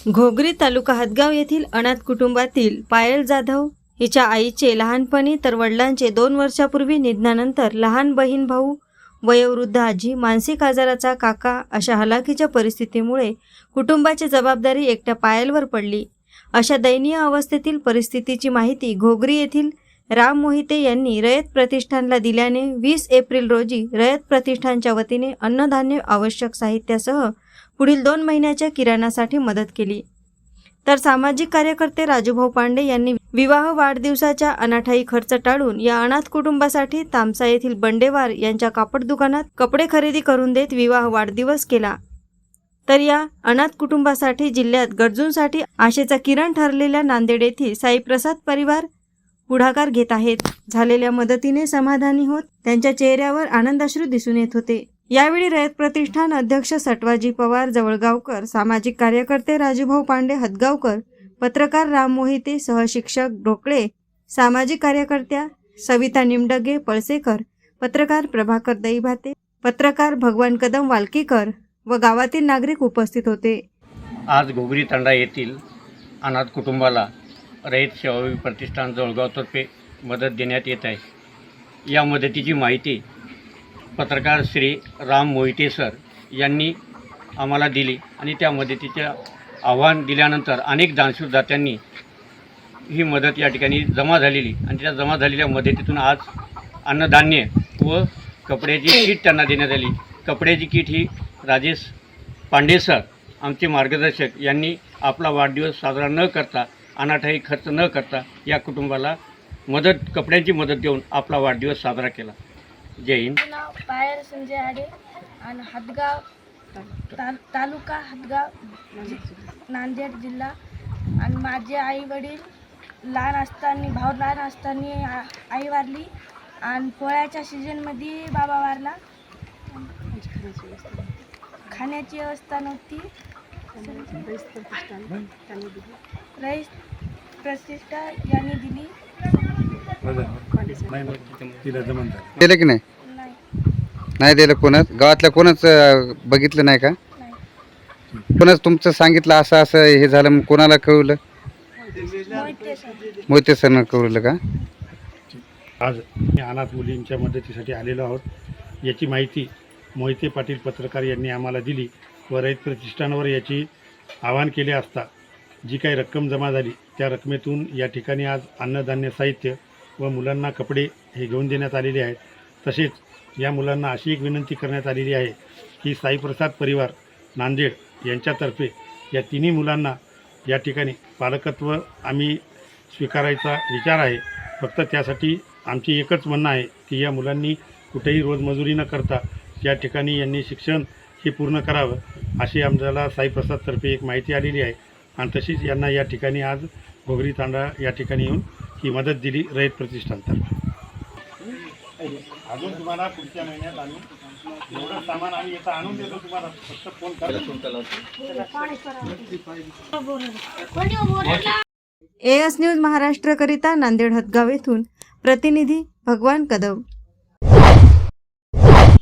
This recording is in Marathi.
घोगरी तालुका हदगाव येथील अनाथ कुटुंबातील पायल जाधव हिच्या आईचे लहानपणी तर वडिलांचे 2 वर्षापूर्वी निधनानंतर लहान बहीण भाऊ, वयोवृद्ध आजी, मानसिक आजाराचा काका अशा हलाखीच्या परिस्थितीमुळे कुटुंबाची जबाबदारी एकट्या पायलवर पडली। अशा दयनीय अवस्थेतील परिस्थितीची माहिती घोगरी येथील राम मोहिते यांनी रयत प्रतिष्ठानला दिल्याने 20 एप्रिल रोजी रयत प्रतिष्ठानच्या वतीने अन्नधान्य आवश्यक साहित्यासह पुढील 2 महिन्याच्या किराणासाठी मदत केली। तर सामाजिक कार्यकर्ते राजूभाऊ पांडे यांनी विवाह वाढदिवसाच्या अनाठायी खर्च टाळून या अनाथ कुटुंबासाठी तामसा येथील बंडेवार यांच्या कापड दुकानात कपडे खरेदी करून देत विवाह वाढदिवस केला। तर या अनाथ कुटुंबासाठी जिल्ह्यात गरजूंसाठी आशेचा किरण ठरलेल्या नांदेड येथील साईप्रसाद परिवार पुढाकार घेत आहेत। झालेल्या मदतीने समाधानी होत त्यांच्या चेहऱ्यावर आनंदाश्रू दिसून येत होते। यावेळी रयत प्रतिष्ठान अध्यक्ष सटवाजी पवार जवळगावकर, सामाजिक कार्यकर्ते राजूभाऊ पांडे हदगावकर, पत्रकार राम मोहिते, सहशिक्षक ढोकळे, सामाजिक कार्यकर्त्या सविता निमडगे पळसेकर, पत्रकार प्रभाकर दईभाते, पत्रकार भगवान कदम वालकीकर व गावातील नागरिक उपस्थित होते। आज घोगरी तांडा येथील अनाथ कुटुंबाला रयत सेवा प्रतिष्ठान जळगावतर्फे मदत देण्यात येत आहे। या मदतीची माहिती पत्रकार श्री राम मोहिते सर यांनी आम्हाला दिली आणि त्या मदतीचे आव्हान दिल्यानंतर अनेक दानशूरदात्यांनी ही मदत या ठिकाणी जमा झालेली आणि त्या जमा झालेल्या मदतीतून आज अन्नधान्य व कपड्याची किट त्यांना देण्यात आली। कपड्याची किट ही राजेश पांडे सर आमचे मार्गदर्शक यांनी आपला वाढदिवस साजरा न करता, अनाठायी खर्च न करता या कुटुंबाला कपड्यांची मदत देऊन आपला वाढदिवस साजरा केला। जय हिंद। नाव पायल संजय आडे आणि हदगाव तालुका हदगाव नांदेड जिल्हा। आणि माझे आई वडील भाऊ लहान असताना आई वारली आणि पोळ्याच्या सीजनमध्ये बाबा वारला। खाण्याची व्यवस्था नव्हती। रईस प्रतिष्ठान यांनी दिली। दिलं की नाही दिलं? कोणाच गावातल्या कोणाच बघितलं नाही का? कोणाच तुमचं सांगितलं असं असं हे झालं, मग कोणाला कळवलं? मोहिते सरनं कळवलं का? आज अनाथ मुलींच्या मदतीसाठी आलेलो आहोत। याची माहिती मोहिते पाटील पत्रकार यांनी आम्हाला दिली व रयत प्रतिष्ठानावर याची आवाहन केले असता जी काही रक्कम जमा झाली त्या रकमेतून या ठिकाणी आज अन्नधान्य साहित्य व मुलांना कपडे हे घेऊन देण्यात आलेले आहेत। तसेच या मुलांना अशी एक विनंती करण्यात आलेली आहे की साईप्रसाद परिवार नांदेड यांच्यातर्फे या तिन्ही मुलांना या ठिकाणी पालकत्व आम्ही स्वीकारायचा विचार आहे। फक्त त्यासाठी आमची एकच म्हणणं आहे की या मुलांनी कुठेही रोजमजुरी न करता या ठिकाणी यांनी शिक्षण हे पूर्ण करावं अशी आम्हाला साईप्रसादतर्फे एक माहिती आलेली आहे। आणि तशीच यांना या ठिकाणी आज घोगरी तांडा या ठिकाणी येऊन ही मदत दिली रयत प्रतिष्ठानतर्फे। अजून तुम्हाला पुढच्या महिन्यात आम्ही एवढं सामान आम्ही येतं आणून देतो, तुम्हाला फक्त फोन करा। एएस न्यूज महाराष्ट्र करिता नांदेड हदगाव येथून प्रतिनिधी भगवान कदम।